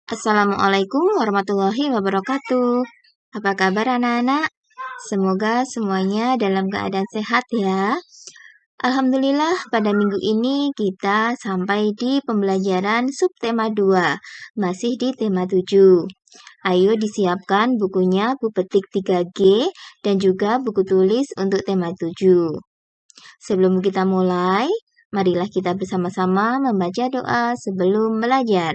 Assalamualaikum warahmatullahi wabarakatuh. Apa kabar anak-anak? Semoga semuanya dalam keadaan sehat ya. Alhamdulillah pada minggu ini kita sampai di pembelajaran subtema 2, masih di tema 7. Ayo disiapkan bukunya, buku petik 3G, dan juga buku tulis untuk tema 7. Sebelum kita mulai, marilah kita bersama-sama membaca doa sebelum belajar.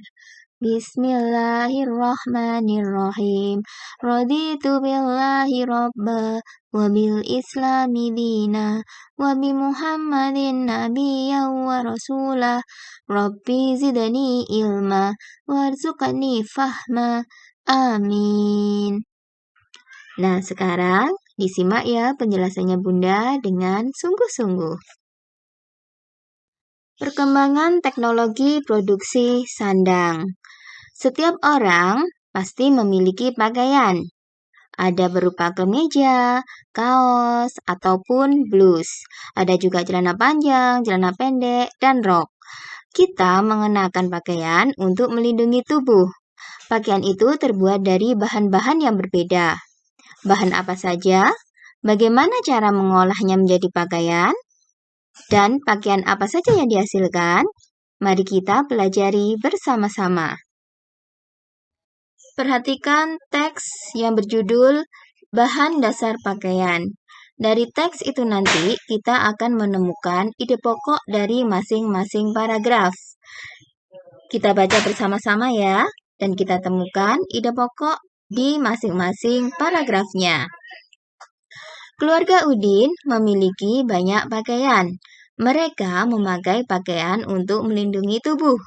Bismillahirrahmanirrahim. Raditu billahi rabba wa bil islami dina wa bi Muhammadin nabiyyan wa rasulah. Rabbi zidni ilma warzuqni fahma. Amin. Nah, sekarang disimak ya penjelasannya Bunda dengan sungguh-sungguh. Perkembangan teknologi produksi sandang. Setiap orang pasti memiliki pakaian. Ada berupa kemeja, kaos, ataupun blus. Ada juga celana panjang, celana pendek, dan rok. Kita mengenakan pakaian untuk melindungi tubuh. Pakaian itu terbuat dari bahan-bahan yang berbeda. Bahan apa saja? Bagaimana cara mengolahnya menjadi pakaian? Dan pakaian apa saja yang dihasilkan? Mari kita pelajari bersama-sama. Perhatikan teks yang berjudul Bahan Dasar Pakaian. Dari teks itu nanti kita akan menemukan ide pokok dari masing-masing paragraf. Kita baca bersama-sama ya, dan kita temukan ide pokok di masing-masing paragrafnya. Keluarga Udin memiliki banyak pakaian. Mereka memakai pakaian untuk melindungi tubuh.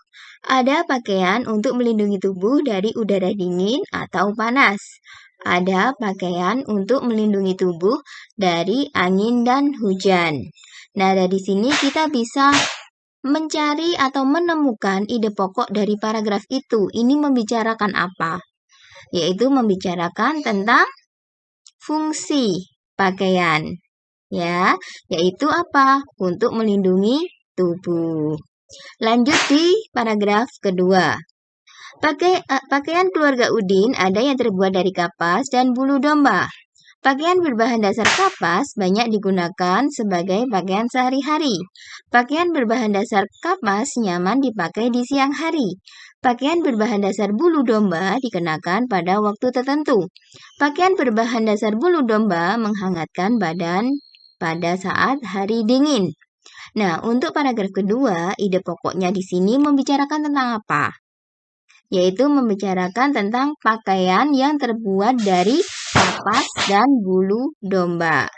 Ada pakaian untuk melindungi tubuh dari udara dingin atau panas. Ada pakaian untuk melindungi tubuh dari angin dan hujan. Nah, dari sini kita bisa mencari atau menemukan ide pokok dari paragraf itu. Ini membicarakan apa? Yaitu membicarakan tentang fungsi pakaian. Ya, yaitu apa? Untuk melindungi tubuh. Lanjut di paragraf kedua. Pakaian keluarga Udin ada yang terbuat dari kapas dan bulu domba. Pakaian berbahan dasar kapas banyak digunakan sebagai pakaian sehari-hari. Pakaian berbahan dasar kapas nyaman dipakai di siang hari. Pakaian berbahan dasar bulu domba dikenakan pada waktu tertentu. Pakaian berbahan dasar bulu domba menghangatkan badan pada saat hari dingin. Nah, untuk paragraf kedua, ide pokoknya di sini membicarakan tentang apa? Yaitu membicarakan tentang pakaian yang terbuat dari kapas dan bulu domba.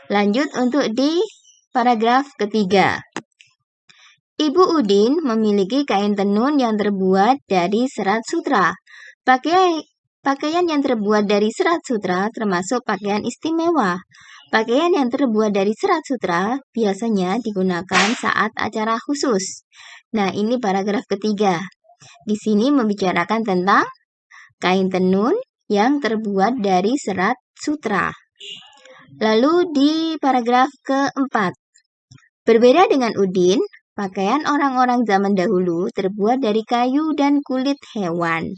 Lanjut untuk di paragraf ketiga. Ibu Udin memiliki kain tenun yang terbuat dari serat sutra. Pakaian yang terbuat dari serat sutra termasuk pakaian istimewa. Pakaian yang terbuat dari serat sutra biasanya digunakan saat acara khusus. Nah, ini paragraf ketiga. Di sini membicarakan tentang kain tenun yang terbuat dari serat sutra. Lalu di paragraf keempat. Berbeda dengan Udin, pakaian orang-orang zaman dahulu terbuat dari kayu dan kulit hewan.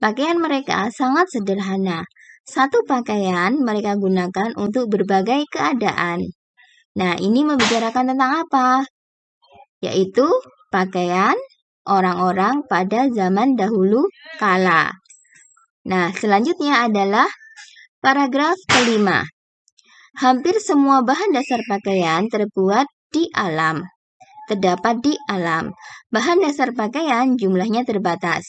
Pakaian mereka sangat sederhana. Satu pakaian mereka gunakan untuk berbagai keadaan. Nah, ini membicarakan tentang apa? Yaitu pakaian orang-orang pada zaman dahulu kala. Nah, selanjutnya adalah paragraf kelima. Hampir semua bahan dasar pakaian terdapat di alam. Bahan dasar pakaian jumlahnya terbatas.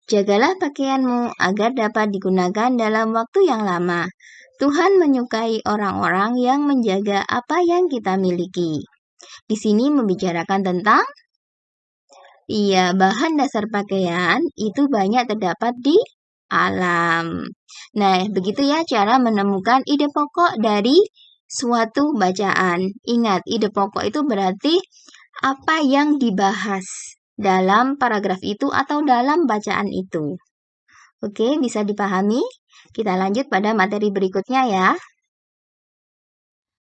Jagalah pakaianmu agar dapat digunakan dalam waktu yang lama. Tuhan menyukai orang-orang yang menjaga apa yang kita miliki. Di sini membicarakan tentang bahan dasar pakaian itu banyak terdapat di alam. Nah, begitu ya cara menemukan ide pokok dari suatu bacaan. Ingat, ide pokok itu berarti apa yang dibahas dalam paragraf itu atau dalam bacaan itu. Oke, bisa dipahami? Kita lanjut pada materi berikutnya ya.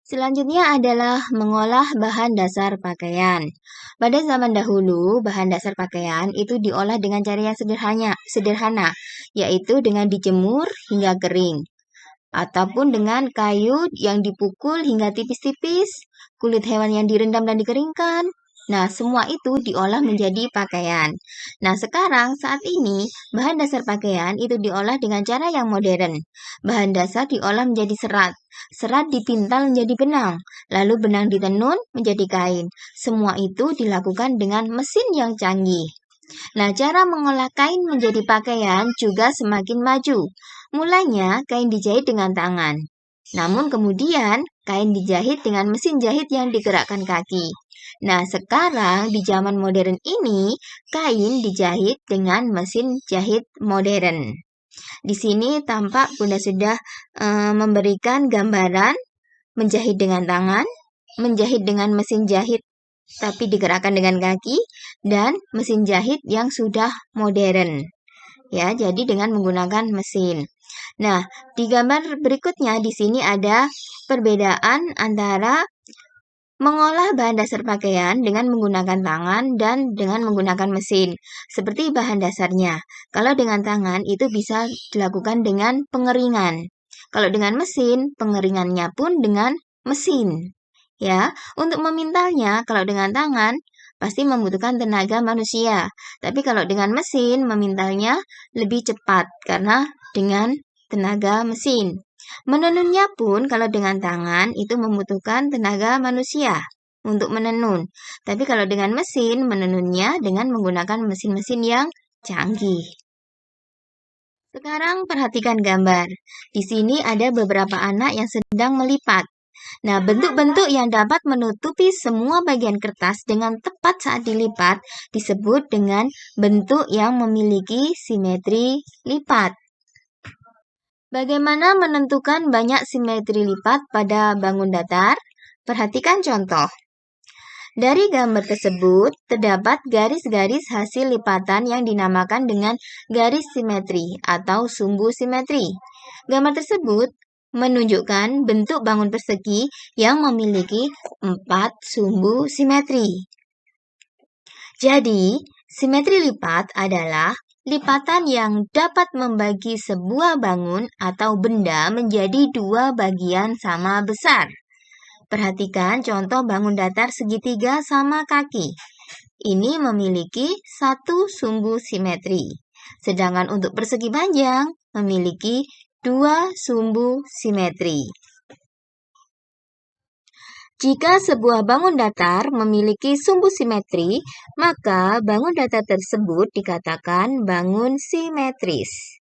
Selanjutnya adalah mengolah bahan dasar pakaian. Pada zaman dahulu, bahan dasar pakaian itu diolah dengan cara yang sederhana, yaitu dengan dijemur hingga kering, ataupun dengan kayu yang dipukul hingga tipis-tipis, kulit hewan yang direndam dan dikeringkan. Nah, semua itu diolah menjadi pakaian. Nah, sekarang saat ini bahan dasar pakaian itu diolah dengan cara yang modern. Bahan dasar diolah menjadi serat. Serat dipintal menjadi benang, lalu benang ditenun menjadi kain. Semua itu dilakukan dengan mesin yang canggih. Nah, cara mengolah kain menjadi pakaian juga semakin maju. Mulanya, kain dijahit dengan tangan. Namun kemudian, kain dijahit dengan mesin jahit yang digerakkan kaki. Nah, sekarang di zaman modern ini, kain dijahit dengan mesin jahit modern. Di sini tampak Bunda sudah memberikan gambaran menjahit dengan tangan, menjahit dengan mesin jahit tapi digerakkan dengan kaki, dan mesin jahit yang sudah modern. Ya, jadi dengan menggunakan mesin. Nah, di gambar berikutnya di sini ada perbedaan antara mengolah bahan dasar pakaian dengan menggunakan tangan dan dengan menggunakan mesin. Seperti bahan dasarnya. Kalau dengan tangan itu bisa dilakukan dengan pengeringan. Kalau dengan mesin, pengeringannya pun dengan mesin. Ya, untuk memintalnya kalau dengan tangan pasti membutuhkan tenaga manusia. Tapi kalau dengan mesin memintalnya lebih cepat karena dengan tenaga mesin. Menenunnya pun kalau dengan tangan itu membutuhkan tenaga manusia untuk menenun. Tapi kalau dengan mesin menenunnya dengan menggunakan mesin-mesin yang canggih. Sekarang perhatikan gambar. Di sini ada beberapa anak yang sedang melipat. Nah, bentuk-bentuk yang dapat menutupi semua bagian kertas dengan tepat saat dilipat disebut dengan bentuk yang memiliki simetri lipat. Bagaimana menentukan banyak simetri lipat pada bangun datar? Perhatikan contoh. Dari gambar tersebut, terdapat garis-garis hasil lipatan yang dinamakan dengan garis simetri atau sumbu simetri. Gambar tersebut menunjukkan bentuk bangun persegi yang memiliki 4 sumbu simetri. Jadi, simetri lipat adalah lipatan yang dapat membagi sebuah bangun atau benda menjadi 2 bagian sama besar. Perhatikan contoh bangun datar segitiga sama kaki. Ini memiliki 1 sumbu simetri. Sedangkan untuk persegi panjang memiliki 2 sumbu simetri. Jika sebuah bangun datar memiliki sumbu simetri, maka bangun datar tersebut dikatakan bangun simetris.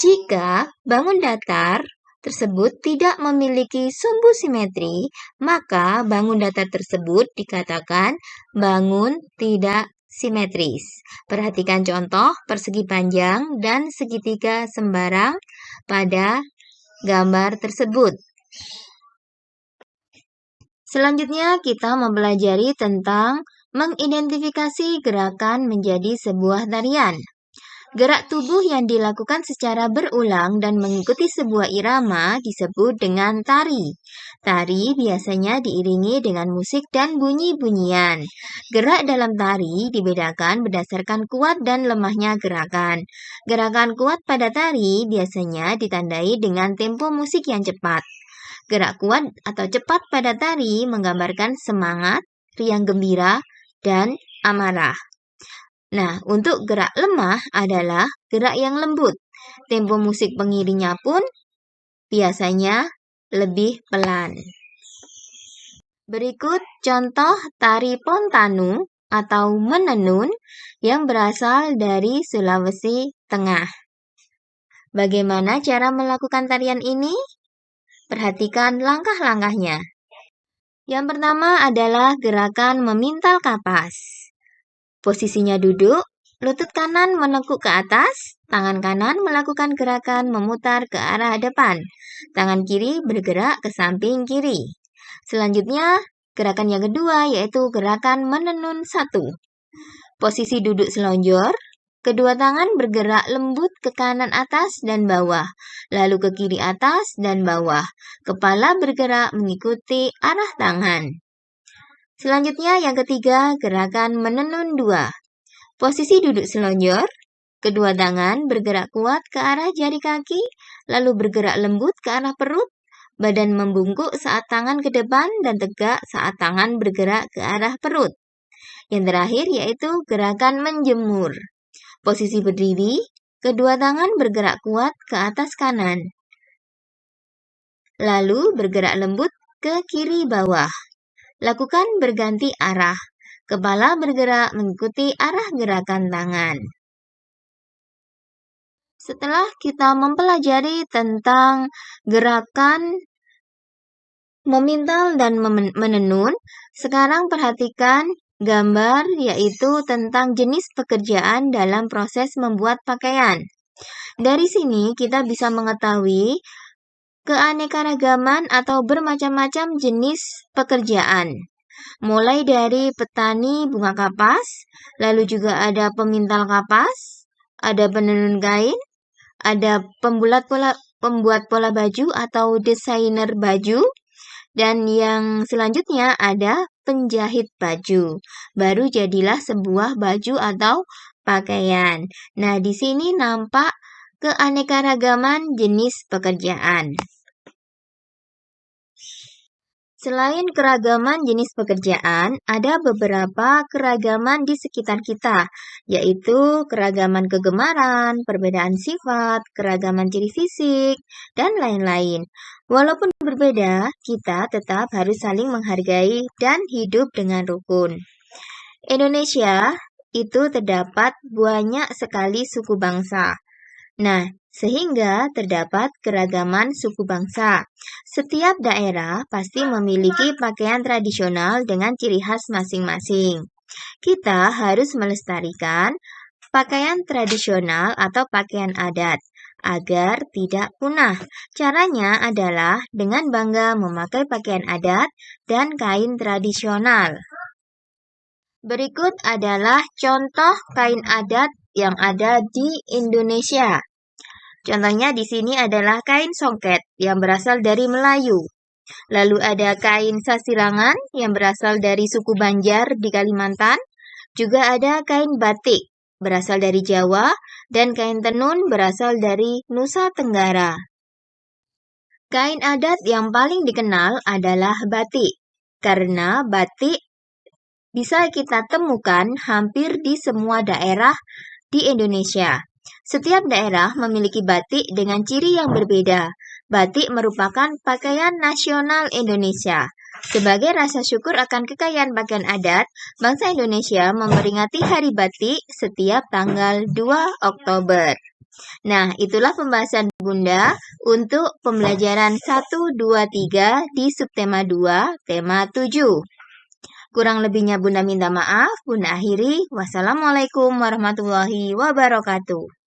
Jika bangun datar tersebut tidak memiliki sumbu simetri, maka bangun datar tersebut dikatakan bangun tidak simetris. Perhatikan contoh persegi panjang dan segitiga sembarang pada gambar tersebut. Selanjutnya kita mempelajari tentang mengidentifikasi gerakan menjadi sebuah tarian. Gerak tubuh yang dilakukan secara berulang dan mengikuti sebuah irama disebut dengan tari. Tari biasanya diiringi dengan musik dan bunyi-bunyian. Gerak dalam tari dibedakan berdasarkan kuat dan lemahnya gerakan. Gerakan kuat pada tari biasanya ditandai dengan tempo musik yang cepat. Gerak kuat atau cepat pada tari menggambarkan semangat, riang gembira, dan amarah. Nah, untuk gerak lemah adalah gerak yang lembut. Tempo musik pengiringnya pun biasanya lebih pelan. Berikut contoh tari Pontanu atau menenun yang berasal dari Sulawesi Tengah. Bagaimana cara melakukan tarian ini? Perhatikan langkah-langkahnya. Yang pertama adalah gerakan memintal kapas. Posisinya duduk, lutut kanan menekuk ke atas, tangan kanan melakukan gerakan memutar ke arah depan, tangan kiri bergerak ke samping kiri. Selanjutnya, gerakan yang kedua yaitu gerakan menenun satu. Posisi duduk selonjor, Kedua tangan bergerak lembut ke kanan atas dan bawah, lalu ke kiri atas dan bawah. Kepala bergerak mengikuti arah tangan. Selanjutnya yang ketiga, gerakan menenun 2. Posisi duduk selonjor. Kedua tangan bergerak kuat ke arah jari kaki, lalu bergerak lembut ke arah perut. Badan membungkuk saat tangan ke depan dan tegak saat tangan bergerak ke arah perut. Yang terakhir yaitu gerakan menjemur. Posisi berdiri, kedua tangan bergerak kuat ke atas kanan. Lalu bergerak lembut ke kiri bawah. Lakukan berganti arah. Kepala bergerak mengikuti arah gerakan tangan. Setelah kita mempelajari tentang gerakan memintal dan menenun, sekarang perhatikan gambar yaitu tentang jenis pekerjaan dalam proses membuat pakaian. Dari sini kita bisa mengetahui keanekaragaman atau bermacam-macam jenis pekerjaan. Mulai dari petani bunga kapas, lalu juga ada pemintal kapas, ada penenun kain, ada pembuat pola baju atau desainer baju, dan yang selanjutnya ada penjahit baju. Baru jadilah sebuah baju atau pakaian. Nah, di sini nampak keanekaragaman jenis pekerjaan. Selain keragaman jenis pekerjaan, ada beberapa keragaman di sekitar kita, yaitu keragaman kegemaran, perbedaan sifat, keragaman ciri fisik, dan lain-lain. Walaupun berbeda, kita tetap harus saling menghargai dan hidup dengan rukun. Indonesia itu terdapat banyak sekali suku bangsa. Nah, sehingga terdapat keragaman suku bangsa. Setiap daerah pasti memiliki pakaian tradisional dengan ciri khas masing-masing. Kita harus melestarikan pakaian tradisional atau pakaian adat agar tidak punah. Caranya adalah dengan bangga memakai pakaian adat dan kain tradisional. Berikut adalah contoh kain adat yang ada di Indonesia. Contohnya di sini adalah kain songket yang berasal dari Melayu. Lalu ada kain sasirangan yang berasal dari suku Banjar di Kalimantan. Juga ada kain batik berasal dari Jawa dan kain tenun berasal dari Nusa Tenggara. Kain adat yang paling dikenal adalah batik. Karena batik bisa kita temukan hampir di semua daerah di Indonesia. Setiap daerah memiliki batik dengan ciri yang berbeda. Batik merupakan pakaian nasional Indonesia. Sebagai rasa syukur akan kekayaan pakaian adat, bangsa Indonesia memperingati Hari Batik setiap tanggal 2 Oktober. Nah, itulah pembahasan Bunda untuk pembelajaran 1, 2, 3 di subtema 2, tema 7. Kurang lebihnya Bunda minta maaf. Bunda akhiri. Wassalamualaikum warahmatullahi wabarakatuh.